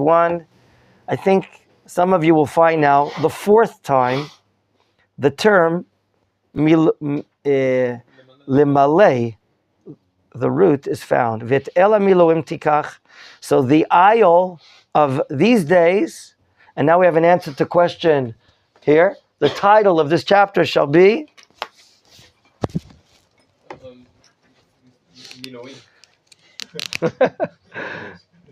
one. I think some of you will find now the fourth time the term limale, the root is found. Vit ela miluim tikach. So the aisle of these days, and now we have an answer to question here. The title of this chapter shall be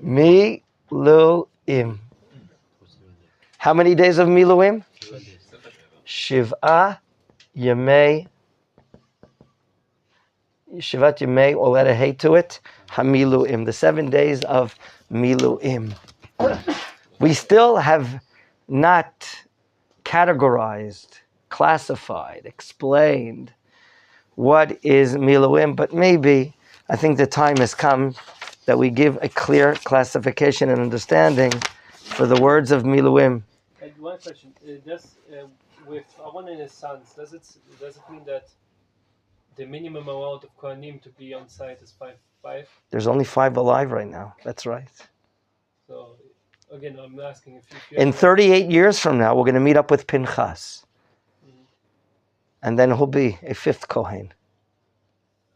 Miluim. How many days of Miluim? Shivat Yemei. We'll add a hey to it. Hamiluim, the 7 days of Miluim. We still have not categorized, classified, explained what is Miluim, but maybe I think the time has come that we give a clear classification and understanding for the words of Miluim. One question: with Aaron and his sons, does it mean that the minimum amount of Kohanim to be on site is five? There's only 5 alive right now. That's right. So again, I'm asking if you in 38 years from now, we're going to meet up with Pinchas, and then he'll be a 5th Kohen.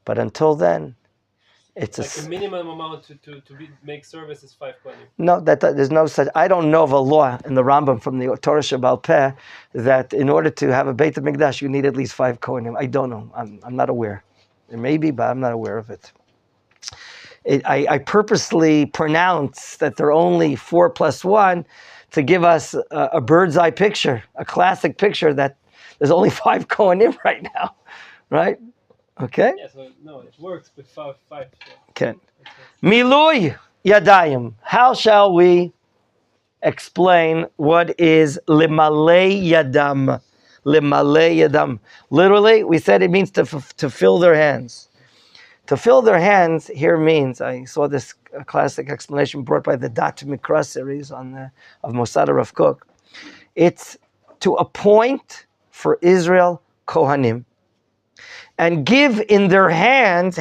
But until then, it's like a minimum amount to make service is 5 Kohanim. No, there's no such. I don't know of a law in the Rambam from the Torah Shabbal Peh that in order to have a Beit HaMikdash you need at least 5 Kohanim. I don't know. I'm not aware. There may be, but I'm not aware of it. I purposely pronounce that there are only 4 plus 1 to give us a bird's eye picture, a classic picture that there's only 5 Kohanim right now, right? Okay? Yeah, so no, it works with 5. Okay. Milui Yadayim. How shall we explain what is Limale Yadam? Limale Yadam. Literally, we said it means to fill their hands. To fill their hands here means, I saw this classic explanation brought by the Dat Mikra series of Mossad Rav Kook. It's to appoint for Israel Kohanim and give in their hands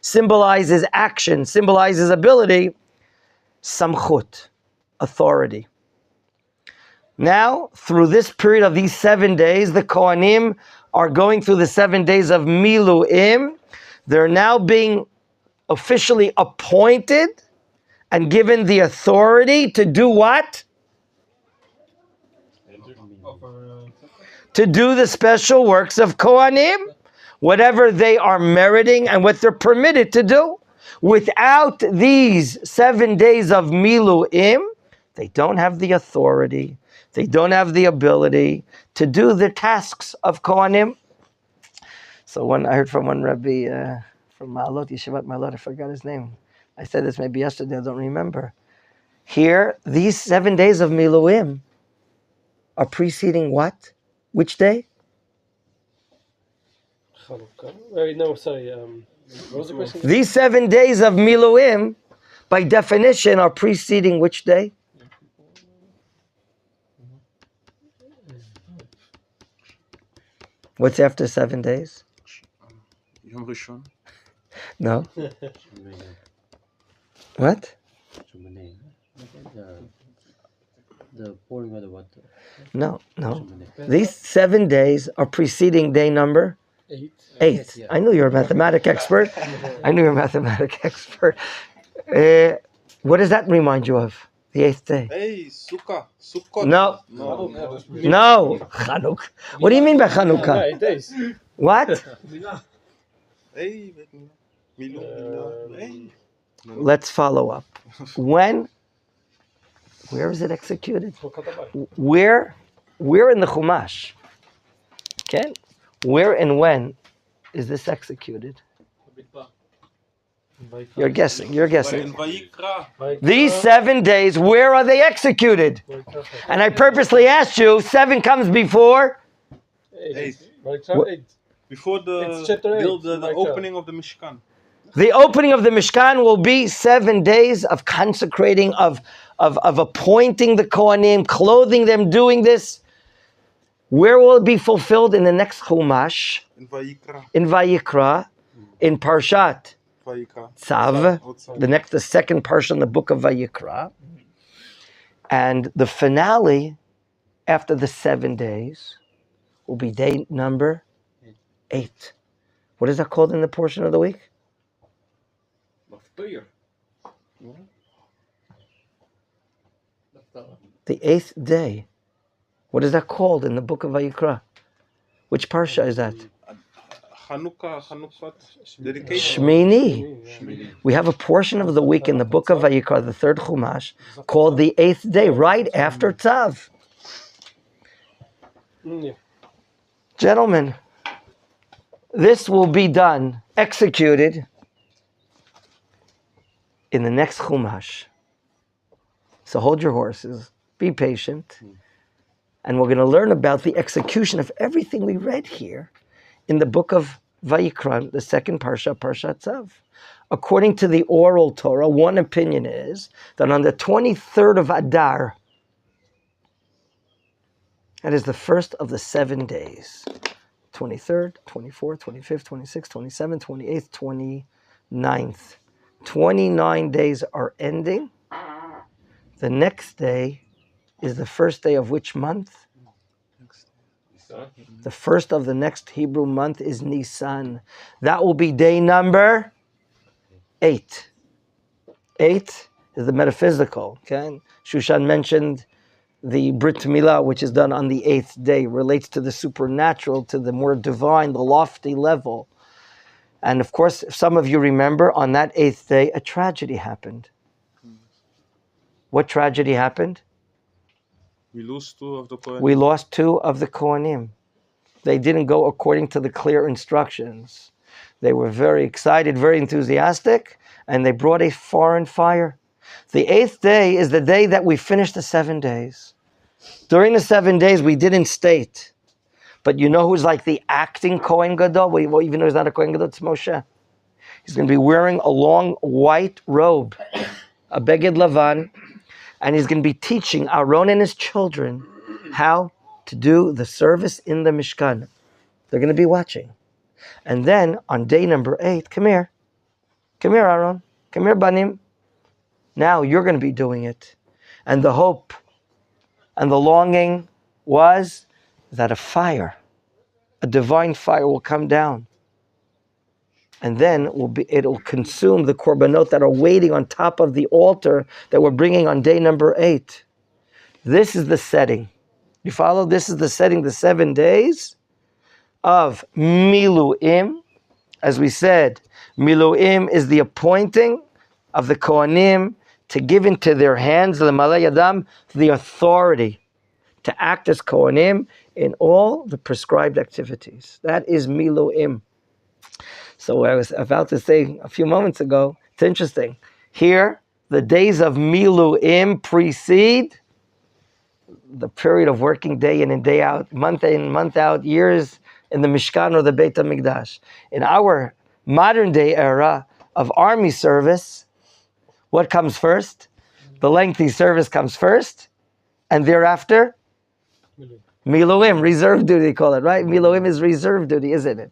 symbolizes action, symbolizes ability, samchut, authority. Now, through this period of these 7 days, the Kohanim are going through the 7 days of Miluim. They're now being officially appointed and given the authority to do what? To do the special works of Kohanim, whatever they are meriting and what they're permitted to do. Without these 7 days of Miluim, they don't have the authority, they don't have the ability to do the tasks of Kohanim. So I heard from one Rabbi from Ma'alot, Yeshivat Ma'alot, I forgot his name. I said this maybe yesterday, I don't remember. Here, these 7 days of Miluim are preceding what? Which day? No, sorry. What was the question? These 7 days of Miluim, by definition, are preceding which day? What's after 7 days? Yom Rishon. No. What? The pouring of the water. No. These 7 days are preceding day number 8. Yeah. I knew you were a mathematic expert. What does that remind you of? The 8th day. Hey, Sukkot. No. Chanukah. What do you mean by Chanukah? 8 days. What? Hey, Milu. Let's follow up. Where is it executed? Where in the Chumash? Okay? Where and when is this executed? You're guessing. These 7 days, where are they executed? And I purposely asked you, 7 comes before? 8. What? Before the opening of the Mishkan. The opening of the Mishkan will be 7 days of consecrating, of appointing the Kohanim, clothing them, doing this. Where will it be fulfilled? In the next Chumash? In Vayikra. In Parshat Tetzaveh, the second parsha in the book of Vayikra. And the finale after the 7 days will be day number 8. What is that called in the portion of the week? The 8th day. What is that called in the book of Vayikra? Which parsha is that? Hanukkah, dedication. Shmini. We have a portion of the week in the book of Vayikra, the 3rd Chumash, called the 8th day, right after Tzav. Gentlemen, this will be done, executed in the next Chumash. So hold your horses, be patient, and we're going to learn about the execution of everything we read here in the book of Vayikra, the 2nd Parsha, Parshat Tzav. According to the oral Torah, one opinion is that on the 23rd of Adar, that is the first of the 7 days, 23rd, 24th, 25th, 26th, 27th, 28th, 29th. 29 days are ending. The next day is the first day of which month? The first of the next Hebrew month is Nisan. That will be day number 8. 8 is the metaphysical. Okay, Shushan mentioned the Brit Milah, which is done on the 8th day, relates to the supernatural, to the more divine, the lofty level. And of course, if some of you remember, on that 8th day, a tragedy happened. What tragedy happened? We lost 2 of the Kohanim. We lost 2 of the Kohanim. They didn't go according to the clear instructions. They were very excited, very enthusiastic, and they brought a foreign fire. The 8th day is the day that we finished the 7 days. During the 7 days, we didn't state. But you know who's like the acting Kohen Gadol? Well, even though he's not a Kohen Gadol, it's Moshe. He's going to be wearing a long white robe, a Beged Lavan, and he's going to be teaching Aaron and his children how to do the service in the Mishkan. They're going to be watching. And then on day number 8, come here. Come here, Aaron. Come here, Banim. Now you're going to be doing it. And the hope and the longing was that a fire, a divine fire will come down. And then it'll consume the korbanot that are waiting on top of the altar that we're bringing on day number 8. This is the setting. You follow? This is the setting, the 7 days of Miluim. As we said, Miluim is the appointing of the Kohanim to give into their hands, Lemalei Yadam, the authority to act as Kohanim in all the prescribed activities. That is Miluim. So what I was about to say a few moments ago, it's interesting. Here, the days of Miluim precede the period of working day in and day out, month in, month out, years in the Mishkan or the Beit HaMikdash. In our modern day era of army service, what comes first? The lengthy service comes first, and thereafter, Miluim, reserve duty, they call it, right? Miluim is reserve duty, isn't it?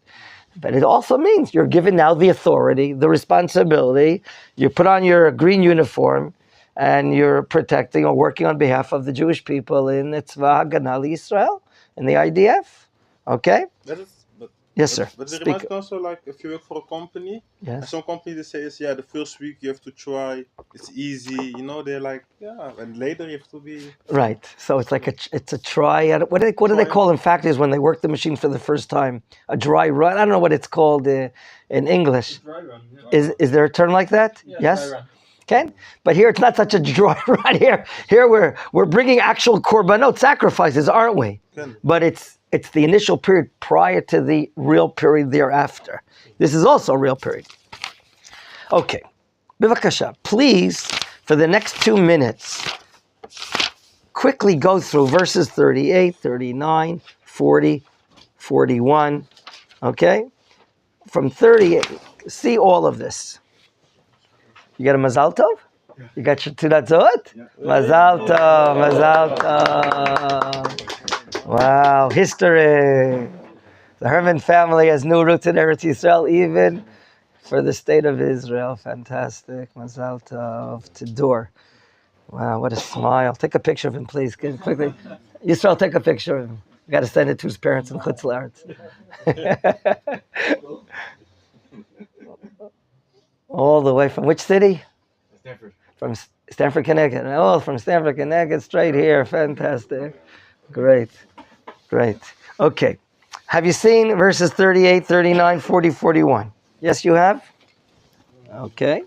But it also means you're given now the authority, the responsibility. You put on your green uniform and you're protecting or working on behalf of the Jewish people in Tetzaveh Haganah Yisrael, in the IDF. Okay? Yes, sir. But it reminds me also, like, if you work for a company, yes. Some companies they say, the first week you have to try, it's easy, they're like, and later you have to be... Right, so it's like it's a try, what do they call in factories when they work the machine for the first time? A dry run? I don't know what it's called in English. Dry run. Yeah. Is there a term like that? Yeah, yes? dry run. Okay, but here it's not such a dry run. Here we're bringing actual korbanot sacrifices, aren't we? But it's the initial period prior to the real period thereafter. This is also a real period. Okay, bivakasha, please, for the next 2 minutes, quickly go through verses 38, 39, 40, 41. Okay, from 38, see all of this. You got a Mazal Tov? Yeah. You got your Tudatzot? Yeah. Mazal Tov, Mazal Tov. Wow, history. The Herman family has new roots in Eretz Yisrael, even for the state of Israel. Fantastic. Mazal Tov. Tidor. Wow, what a smile. Take a picture of him, please. Quickly. Yisrael, take a picture of him. We got to send it to his parents in Chutz La'aretz. All the way from which city? Stanford. From Stanford, Connecticut. Oh, from Stanford, Connecticut, straight here. Fantastic. Great. Okay. Have you seen verses 38, 39, 40, 41? Yes, you have? Okay.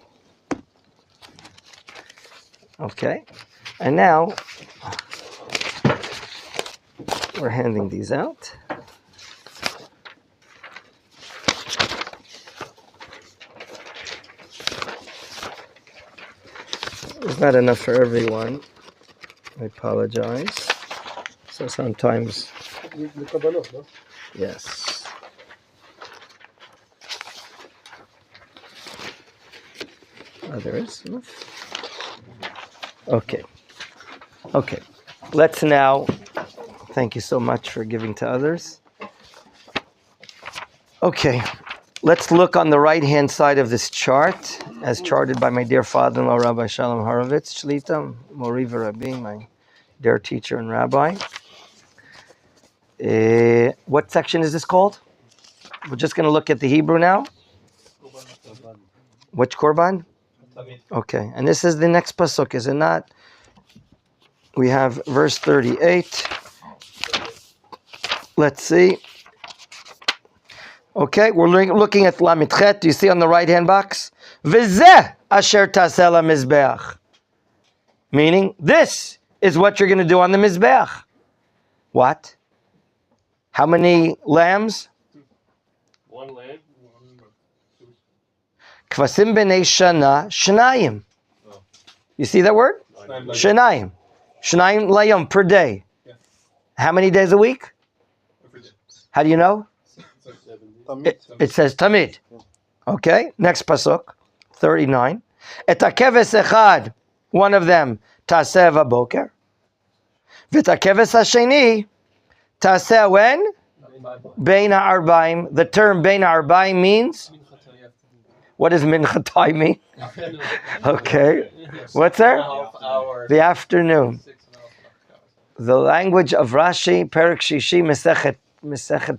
And now, we're handing these out. There's not enough for everyone. I apologize. So sometimes, yes. Oh, there is enough. Okay. Let's now, thank you so much for giving to others. Okay. Let's look on the right-hand side of this chart, as charted by my dear father-in-law, Rabbi Shalom Horovitz, Shlita, Mori Rabbi, my dear teacher and rabbi. What section is this called? We're just going to look at the Hebrew now. Which Korban? Okay, and this is the next pasuk, is it not? We have verse 38. Let's see. Okay, we're looking at Lamed Chet. Do you see on the right-hand box? V'zeh asher taseh lamizbeach. Meaning, this is what you're going to do on the mizbeach. What? How many lambs? One lamb. Kvasim b'nei shana shnayim. You see that word? Shnayim. Shnayim layom per day. How many days a week? How do you know? It says tamid. Okay, next pasuk, 39. Et hakeves echad, one of them, taseh v'boker. V'et hakeves hasheni, taseh when? Bein ha'arbaim. The term bein ha'arbaim means? What does minchatai mean? Okay, what's there? The afternoon. The language of Rashi, Perek Shishi, Mesechet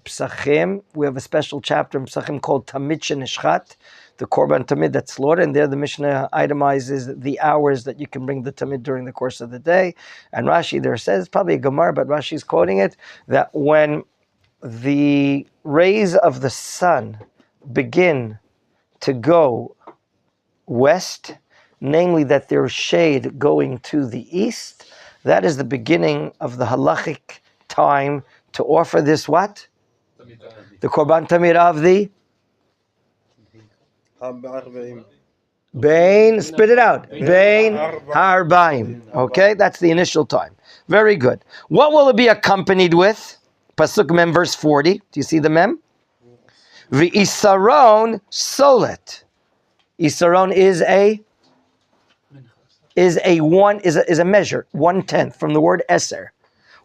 Psachim. We have a special chapter in Psachim called Tamid Shenishchat, the Korban Tamid that's slaughtered, and there the Mishnah itemizes the hours that you can bring the Tamid during the course of the day. And Rashi there says, probably a Gemara, but Rashi's quoting it, that when the rays of the sun begin to go west, namely that there's shade going to the east, that is the beginning of the halachic time to offer this what? The Korban Tamid of the? Bein, spit it out. Bein Harbaim. Okay, that's the initial time. Very good. What will it be accompanied with? Pasuk Mem, verse 40. Do you see the Mem? V'isaron solet. Isaron is a measure, 1/10 from the word eser.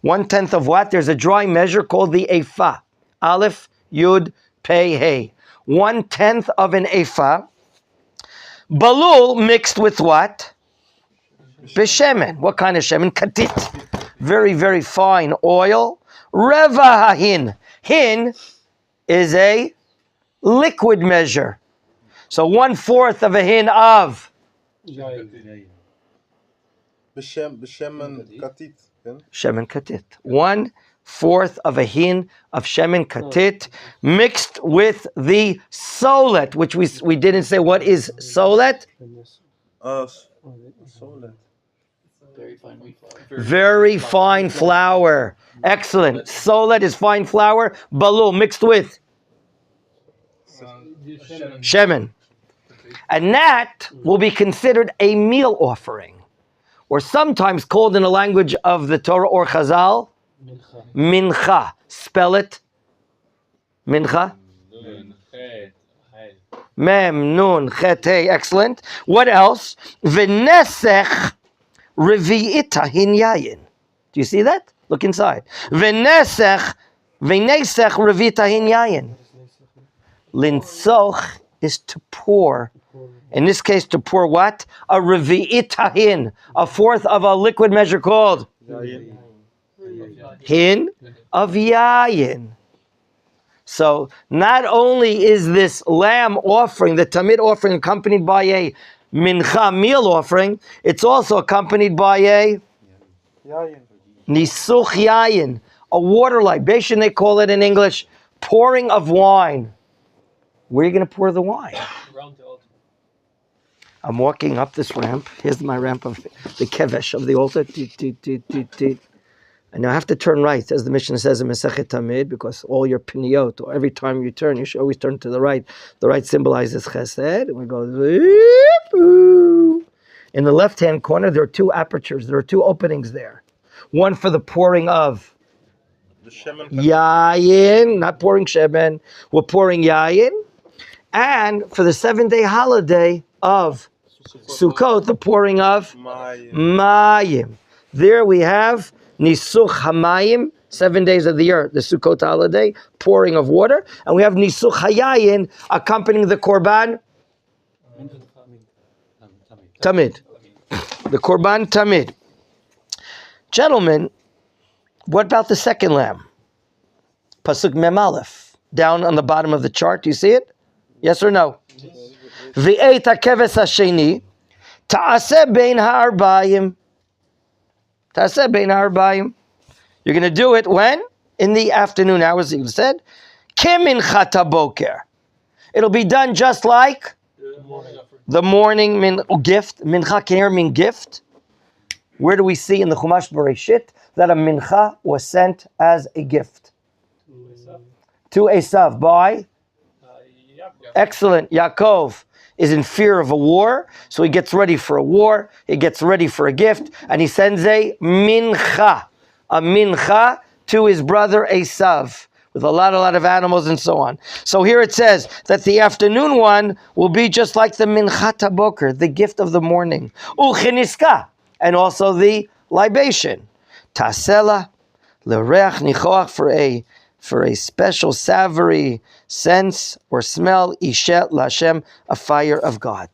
1/10 of what? There's a dry measure called the ephah. Aleph, Yud, Pei, Hey. 1/10 of an ephah. Balul mixed with what? Beshemen. What kind of shemen? Katit. Very, very fine oil. Reva hin. Hin is a liquid measure. So 1/4 of a hin of B'shemen katit. shemen katit. 1/4 of a hin of shemen katit mixed with the solet, which we didn't say what is solet. Solet. Very fine flour. Excellent. Solet is fine flour. Balul mixed with shemen. And that will be considered a meal offering, or sometimes called in the language of the Torah or Chazal, mincha. Spell it. Mincha. Mem, nun, chet, hey. Excellent. What else? V'nesech revi'ita hin yayin. Do you see that? Look inside. V'nesech revi'ita hin yayin. Linsoch is to pour In this case, to pour what? A revi'it tahin, a fourth of a liquid measure called hin of yayin. So not only is this lamb offering, the tamid offering, accompanied by a mincha meal offering, it's also accompanied by a nisuch yayin, a water libation, they call it in English, pouring of wine. Where are you going to pour the wine? Around the altar. I'm walking up this ramp. Here's my ramp of the kevesh of the altar. And now I have to turn right, as the Mishnah says in Masechet Tamid, because all your piniyot, or every time you turn, you should always turn to the right. The right symbolizes chesed. And we go, in the left-hand corner, there are two apertures. There are two openings there. One for the pouring of The shemen. yayin, not pouring shemen. We're pouring yayin. And for the 7-day holiday of Sukkot, the pouring of mayim. There we have nisuch hamayim, 7 days of the year, the Sukkot holiday, pouring of water. And we have nisuch hayayin, accompanying the korban tamid. The korban tamid. Gentlemen, what about the second lamb? Pasuk Mem Aleph, down on the bottom of the chart. Do you see it? Yes or no? V'eit hakeves hasheni ta'aseh bein ha'arbayim. Ta'aseh bein ha'arbayim. You're going to do it when? In the afternoon hours, you said. Keminchat haboker. It'll be done just like the morning gift. Mincha can mean gift. Where do we see in the Chumash Bereshit that a mincha was sent as a gift? To Esav by? Excellent. Yaakov is in fear of a war, so he gets ready for a war, he gets ready for a gift, and he sends a mincha to his brother Esav, with a lot of animals and so on. So here it says that the afternoon one will be just like the minchat haboker, the gift of the morning. Ucheniska, and also the libation. Tasela, lereach nichoach, for a special savory sense or smell, ishet lashem, a fire of God.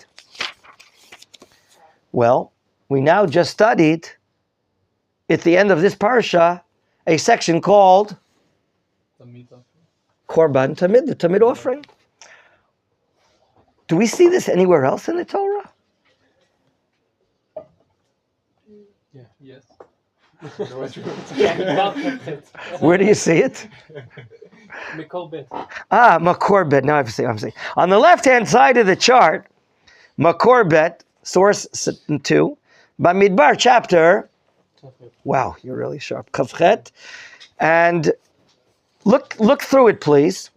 Well, we now just studied, at the end of this parsha, a section called Korban Tamid, the Tamid offering. Do we see this anywhere else in the Torah? Yeah. Yes. Where do you see it? Mekorbet. Makorbet. Now I'm saying. On the left-hand side of the chart, Makorbet, source 2, Bamidbar chapter. Wow, you're really sharp. Kafchet. And look through it, please.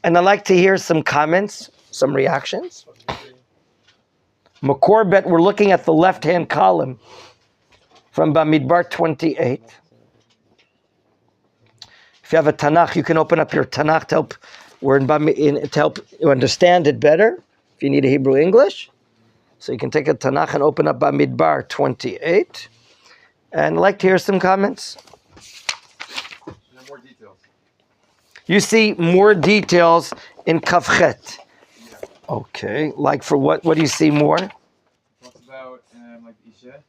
And I'd like to hear some comments, some reactions. Makorbet, we're looking at the left-hand column from Bamidbar 28. If you have a Tanakh, you can open up your Tanakh to help, to help you understand it better. If you need a Hebrew English, so you can take a Tanakh and open up Bamidbar 28. And I'd like to hear some comments. More details. You see more details in Kafchet. Yeah. Okay, like for what? What do you see more? Talks about like Isha.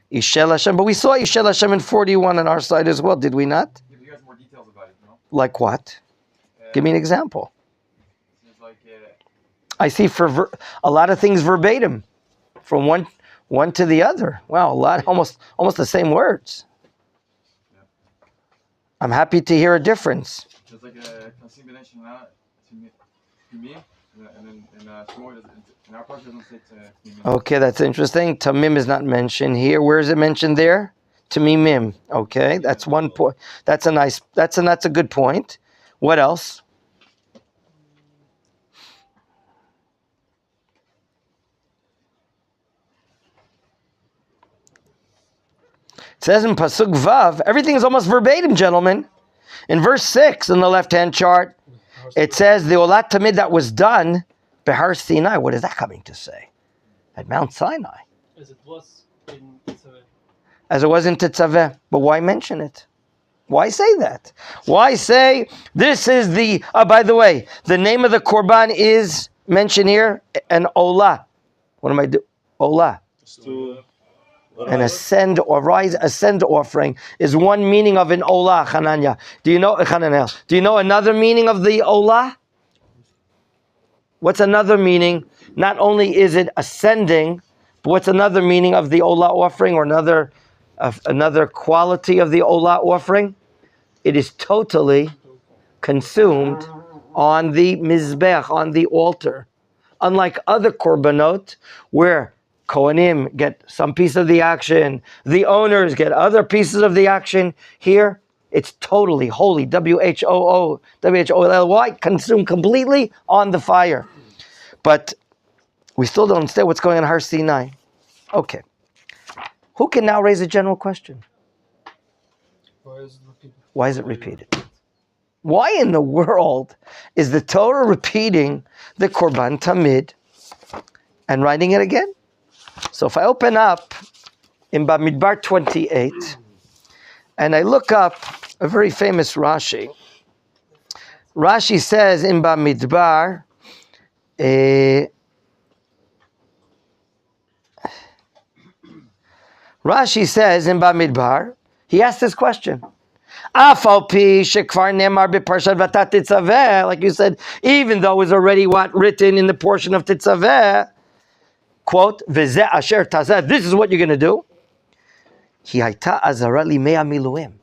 Ishel Hashem, but we saw Ishel Hashem in 41 on our side as well, did we not? Yeah, but you guys more details about it, no? Like what? Give me an example. It's like I see for a lot of things verbatim, from one to the other. Wow, a lot, almost the same words. Yeah. I'm happy to hear a difference. There's like a consignation to me, and then in Shmuel, in our part, it doesn't say to me. Okay, that's interesting. Tamim is not mentioned here. Where is it mentioned there? Tamimim. Okay, that's one point. That's a good point. What else? It says in Pasuk Vav, everything is almost verbatim, gentlemen. In verse 6 in the left-hand chart, it says the Olat Tamid that was done Behar Sinai. What is that coming to say? At Mount Sinai. As it was in Tetzaveh. As it was in Tetzaveh. But why mention it? Why say that? Why say this is the... by the way, the name of the Korban is mention here? An olah. What am I doing? Olah. It's to An ascend or rise, ascend offering is one meaning of an olah, Hananya. Do you know, Hananel? Do you know another meaning of the olah? What's another meaning? Not only is it ascending, but what's another meaning of the olah offering, or another quality of the olah offering? It is totally consumed on the mizbech, on the altar. Unlike other korbanot, where Kohanim get some piece of the action, the owners get other pieces of the action, here it's totally holy, W-H-O-O-W-H-O-L-Y, consumed completely on the fire. But we still don't understand what's going on in Har Sinai. Okay. Who can now raise a general question? Why is it repeated? Why is it repeated? Why in the world is the Torah repeating the Korban Tamid and writing it again? So if I open up in Bamidbar 28 and I look up a very famous Rashi, Rashi says in Bamidbar, Rashi says in Bamidbar, he asked this question. Like you said, even though it was already written in the portion of Tetzaveh, quote, "V'zeh asher tazeh," this is what you're going to do. Hi hayta azara li mea miluim,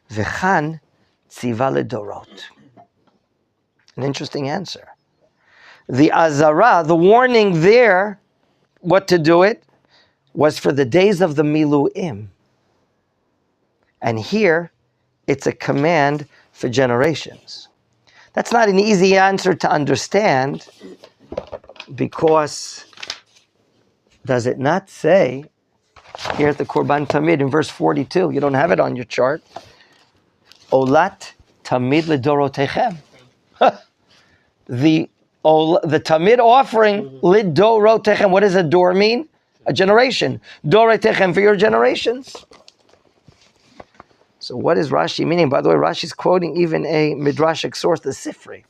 v'chan tziva ledorot. An interesting answer. The azara, the warning there, what to do it, was for the days of the miluim. And here, it's a command for generations. That's not an easy answer to understand, because does it not say here at the Korban Tamid in verse 42, you don't have it on your chart, Olat Tamid Lidorotechem. The Tamid offering, Lidorotechem. What does a dor mean? A generation. Dorotechem, for your generations. So what is Rashi meaning? By the way, Rashi's quoting even a midrashic source, the Sifri.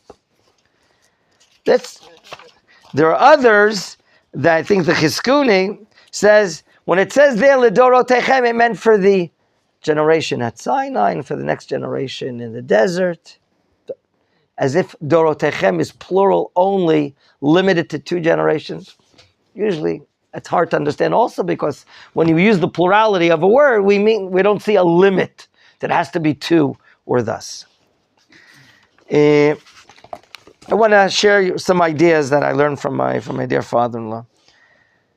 There are others that I think the Chizkuni says, when it says there, Lidorotechem, it meant for the generation at Sinai and for the next generation in the desert. As if Dorotechem is plural only, limited to 2 generations. Usually, it's hard to understand also, because when you use the plurality of a word, we don't see a limit that has to be 2 or thus. I want to share some ideas that I learned from my dear father-in-law.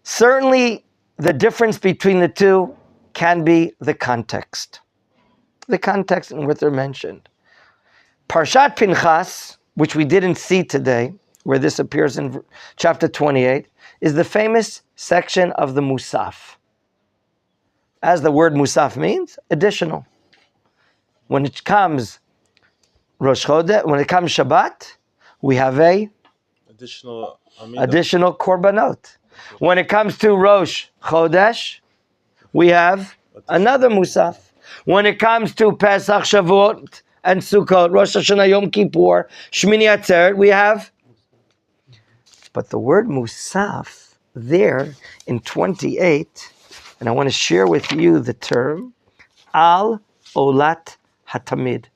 Certainly, the difference between the two can be the context. The context in which they're mentioned. Parshat Pinchas, which we didn't see today, where this appears in chapter 28, is the famous section of the Musaf. As the word Musaf means, additional. When it comes Rosh Chodesh, when it comes Shabbat, we have a additional korbanot. When it comes to Rosh Chodesh, we have another Musaf. When it comes to Pesach, Shavuot, and Sukkot, Rosh Hashanah, Yom Kippur, Shmini Atzeret, we have. But the word Musaf there in 28, and I want to share with you the term, Al Olat Hatamid.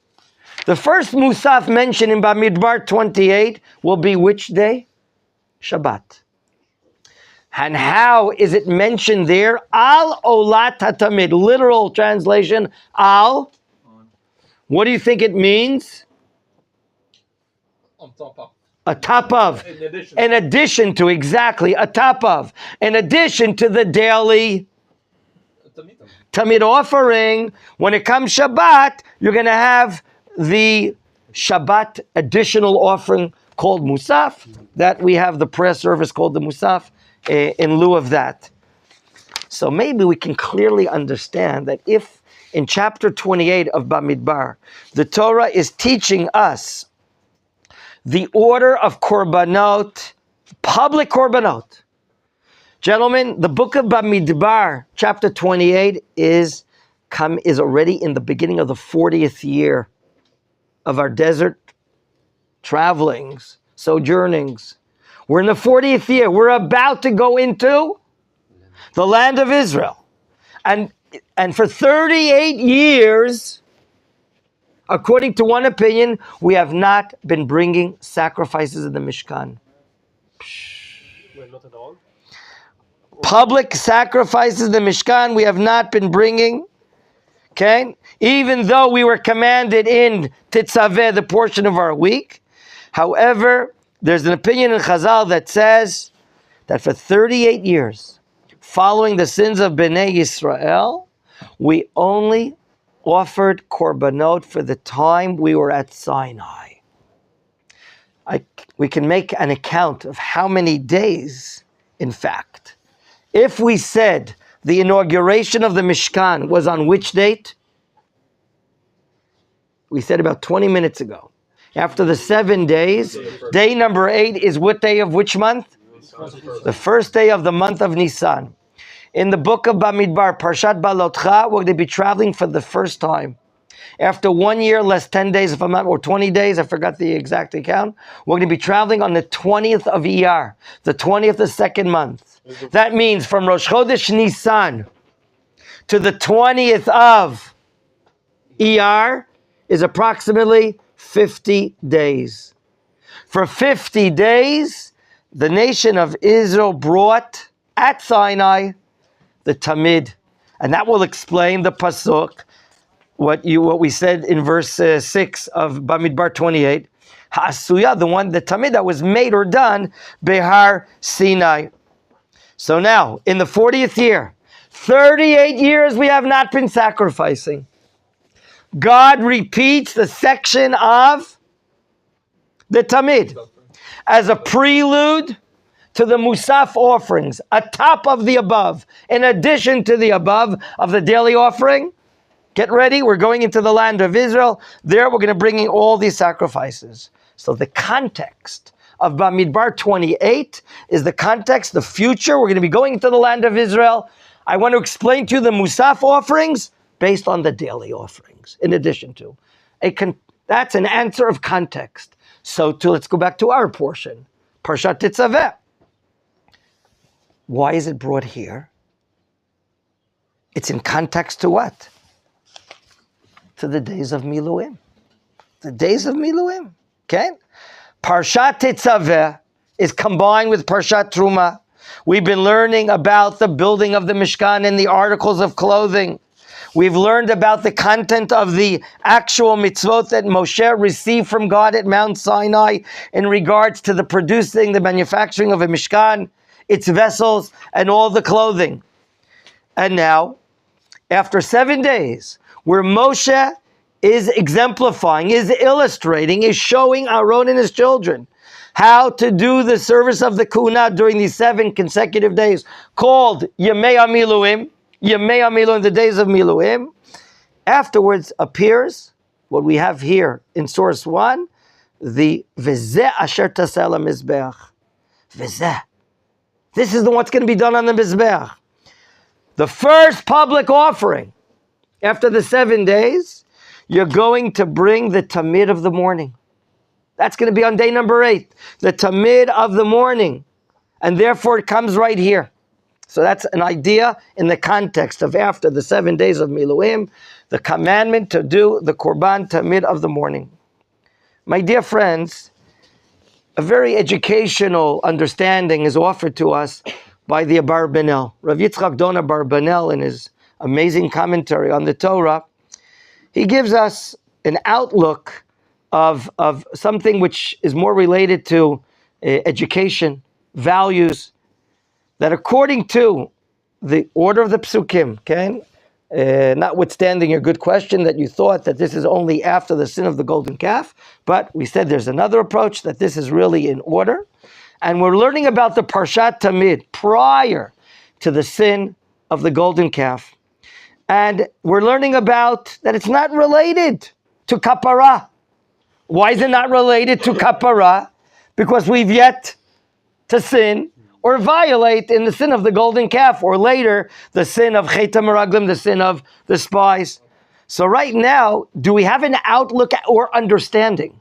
The first Musaf mentioned in Bamidbar 28 will be which day? Shabbat. And how is it mentioned there? Al Olat Hatamid. Literal translation, Al. What do you think it means? On top of. A top of. In addition to, exactly, a top of. In addition to the daily Tamid offering, when it comes Shabbat, you're going to have the Shabbat additional offering called Musaf, that we have the prayer service called the Musaf in lieu of that. So maybe we can clearly understand that if in chapter 28 of Bamidbar, the Torah is teaching us the order of korbanot, public korbanot. Gentlemen, the book of Bamidbar, chapter 28, is already in the beginning of the 40th year of our desert travelings, sojournings. We're in the 40th year. We're about to go into the land of Israel. And for 38 years, according to one opinion, we have not been bringing sacrifices in the Mishkan. Well, not at all. Public sacrifices in the Mishkan, we have not been bringing. Okay? Even though we were commanded in Tetzaveh, the portion of our week. However, there's an opinion in Chazal that says that for 38 years, following the sins of Bnei Yisrael, we only offered korbanot for the time we were at Sinai. We can make an account of how many days, in fact. If we said the inauguration of the Mishkan was on which date? We said about 20 minutes ago. After the 7 days, day number 8 is what day of which month? The first day of the month of Nisan. In the book of Bamidbar, Parshat Balotcha, we're going to be traveling for the first time. After 1 year, less 10 days, if I'm not, or 20 days, I forgot the exact account. We're going to be traveling on the 20th of Iyar, the 20th of the second month. That means from Rosh Chodesh Nisan to the 20th of Iyar is approximately 50 days. For 50 days, the nation of Israel brought at Sinai the Tamid. And that will explain the Pasuk, what we said in verse 6 of Bamidbar 28. Ha'asuya, the Tamid that was made or done, Behar Sinai. So now, in the 40th year, 38 years we have not been sacrificing. God repeats the section of the Tamid as a prelude to the Musaf offerings, atop of the above, in addition to the above of the daily offering. Get ready, we're going into the land of Israel. There we're going to bring in all these sacrifices. So the context of Bamidbar 28 is the context, the future. We're going to be going into the land of Israel. I want to explain to you the Musaf offerings based on the daily offerings, in addition to. That's an answer of context. So let's go back to our portion. Parshat Tetzaveh. Why is it brought here? It's in context to what? To the days of Miluim. The days of Miluim. Okay? Parshat Tetzaveh is combined with Parshat Truma. We've been learning about the building of the Mishkan and the articles of clothing. We've learned about the content of the actual mitzvot that Moshe received from God at Mount Sinai in regards to the producing, the manufacturing of a Mishkan, its vessels, and all the clothing. And now, after 7 days, where Moshe is exemplifying, is illustrating, is showing Aaron and his children how to do the service of the Kuna during these 7 consecutive days, called Yemei HaMiluim, the days of Miluim. Afterwards appears what we have here in source 1, the V'zeh Asher Taseh HaMizbeach. V'zeh. This is what's going to be done on the Mizbeach. The first public offering after the 7 days, you're going to bring the Tamid of the morning. That's going to be on day number 8, the Tamid of the morning. And therefore it comes right here. So that's an idea in the context of after the 7 days of Miluim, the commandment to do the Korban Tamid of the morning. My dear friends, a very educational understanding is offered to us by the Abarbanel. Rav Yitzchak Dona Abarbanel, in his amazing commentary on the Torah, he gives us an outlook of something which is more related to education, values, that according to the order of the psukim, okay, notwithstanding your good question that you thought that this is only after the sin of the golden calf, but we said there's another approach, that this is really in order. And we're learning about the Parshat Tamid prior to the sin of the golden calf. And we're learning about that it's not related to kapara. Why is it not related to kapara? Because we've yet to sin or violate in the sin of the golden calf, or later the sin of Chet HaMeraglim, the sin of the spies. So right now, do we have an outlook or understanding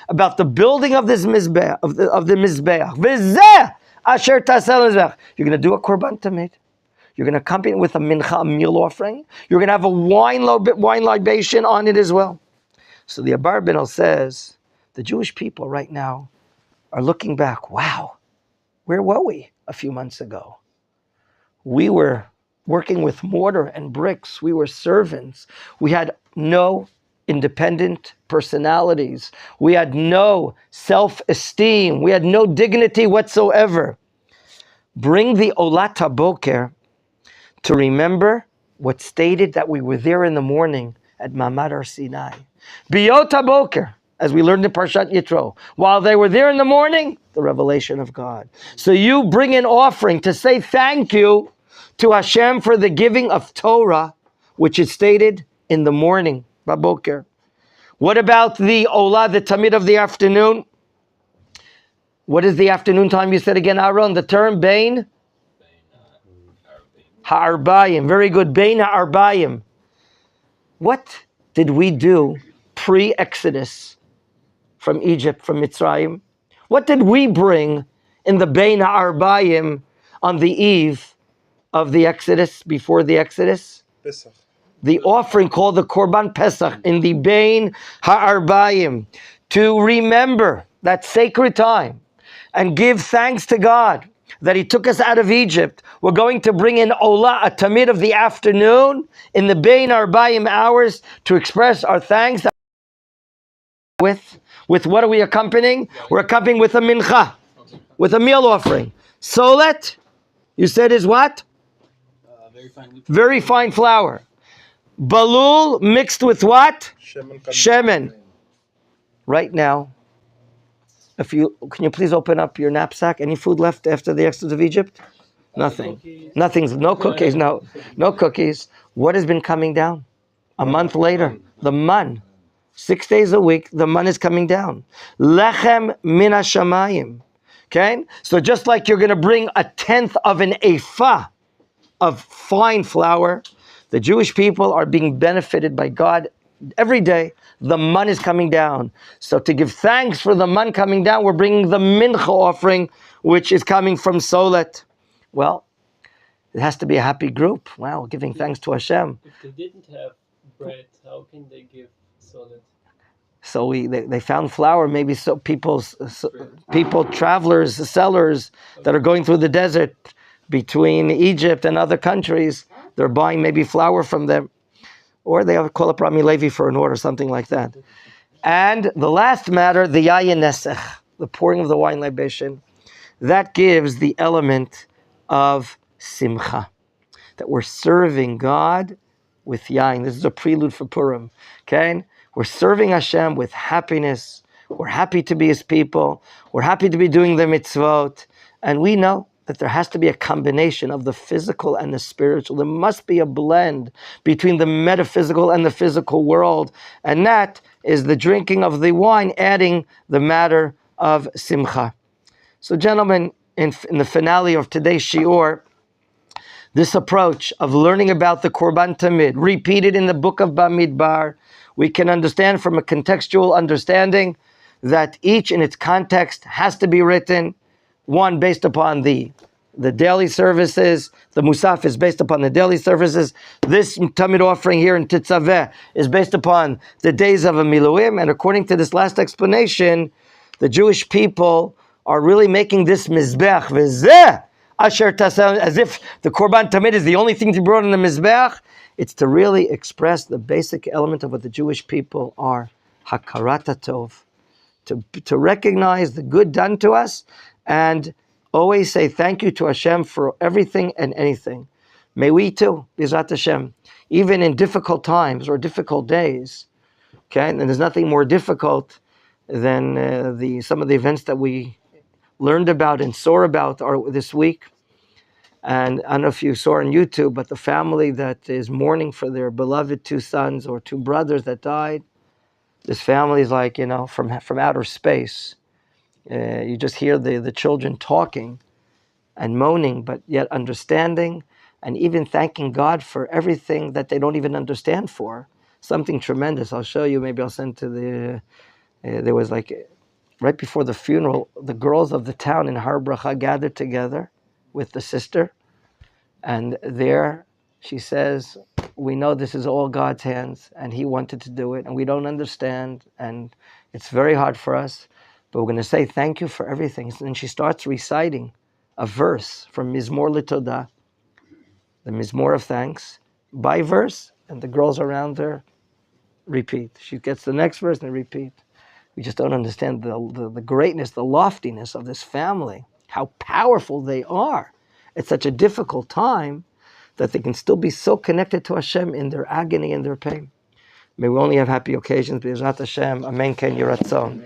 about the building of this mizbeach, of the mizbeach. V'zeh asher taseh mizbeach. You're going to do a korban tamid. You're going to accompany it with a mincha, a meal offering. You're going to have a wine libation on it as well. So the Abarbanel says, the Jewish people right now are looking back. Wow, where were we a few months ago? We were working with mortar and bricks. We were servants. We had no independent personalities. We had no self-esteem. We had no dignity whatsoever. Bring the Olat HaBoker to remember what stated that we were there in the morning at Mamad Har Sinai. Biyot HaBoker, as we learned in Parshat Yitro. While they were there in the morning, the revelation of God. So you bring an offering to say thank you to Hashem for the giving of Torah, which is stated in the morning, Baboker. What about the Olah, the Tamid of the afternoon? What is the afternoon time? You said again, Aaron, the term Bein Ha'arbayim. Very good, Bein Ha'arbayim. What did we do pre-Exodus from Egypt, from Mitzrayim? What did we bring in the Bein Ha'arbayim on the eve of the Exodus, before the Exodus? Pesach. The offering called the Korban Pesach in the Bein Ha'arbayim, to remember that sacred time and give thanks to God that He took us out of Egypt. We're going to bring in Olah, a Tamid of the afternoon, in the Bein Ha'arbayim hours to express our thanks. With what are we accompanying? We're accompanying with a mincha, with a meal offering. Solet, you said is what? Very fine flour. Balul mixed with what? Shemen. Right now, can you please open up your knapsack? Any food left after the exodus of Egypt? Nothing. No cookies. No cookies. What has been coming down? A month later, the man. 6 days a week, the man is coming down. Lechem min hashamayim. Okay? So just like you're going to bring a tenth of an ephah of fine flour, the Jewish people are being benefited by God every day. The man is coming down. So to give thanks for the man coming down, we're bringing the mincha offering, which is coming from Solet. Well, it has to be a happy group. Wow, giving thanks to Hashem. If they didn't have bread, how can they give solid? So they found flour. Maybe so people, travelers, sellers that are going through the desert between Egypt and other countries, they're buying maybe flour from them, or they have call up Rami Levi for an order, something like that. And the last matter, the yayin nesech, the pouring of the wine libation, that gives the element of simcha, that we're serving God with yayin. This is a prelude for Purim. Okay, we're serving Hashem with happiness. We're happy to be His people. We're happy to be doing the mitzvot, and we know that there has to be a combination of the physical and the spiritual. There must be a blend between the metaphysical and the physical world. And that is the drinking of the wine, adding the matter of simcha. So gentlemen, in the finale of today's shiur, this approach of learning about the Korban Tamid, repeated in the book of Bamidbar, we can understand from a contextual understanding that each in its context has to be written. One based upon the daily services. The Musaf is based upon the daily services. This Tamid offering here in Tetzaveh is based upon the days of a Miluim. And according to this last explanation, the Jewish people are really making this Mizbeach, V'zeh Asher Taseh, as if the Korban Tamid is the only thing to be brought in the Mizbeach. It's to really express the basic element of what the Jewish people are. Hakarat HaTov. To recognize the good done to us, and always say thank you to Hashem for everything and anything. May we too, B'ezrat Hashem, even in difficult times or difficult days, okay, and there's nothing more difficult than some of the events that we learned about and saw about this week. And I don't know if you saw on YouTube, but the family that is mourning for their beloved 2 sons or 2 brothers that died, this family is like, from outer space. You just hear the children talking and moaning, but yet understanding and even thanking God for everything that they don't even understand for. Something tremendous. I'll show you, maybe I'll send to there was like right before the funeral, the girls of the town in Har Bracha gathered together with the sister. And there she says, we know this is all God's hands and he wanted to do it and we don't understand and it's very hard for us, but we're going to say thank you for everything. And then she starts reciting a verse from Mizmor L'Todah, the Mizmor of thanks, by verse, and the girls around her repeat. She gets the next verse and they repeat. We just don't understand the greatness, the loftiness of this family, how powerful they are. It's such a difficult time that they can still be so connected to Hashem in their agony and their pain. May we only have happy occasions. B'ezrat Hashem. Amen. Ken Yiratzon.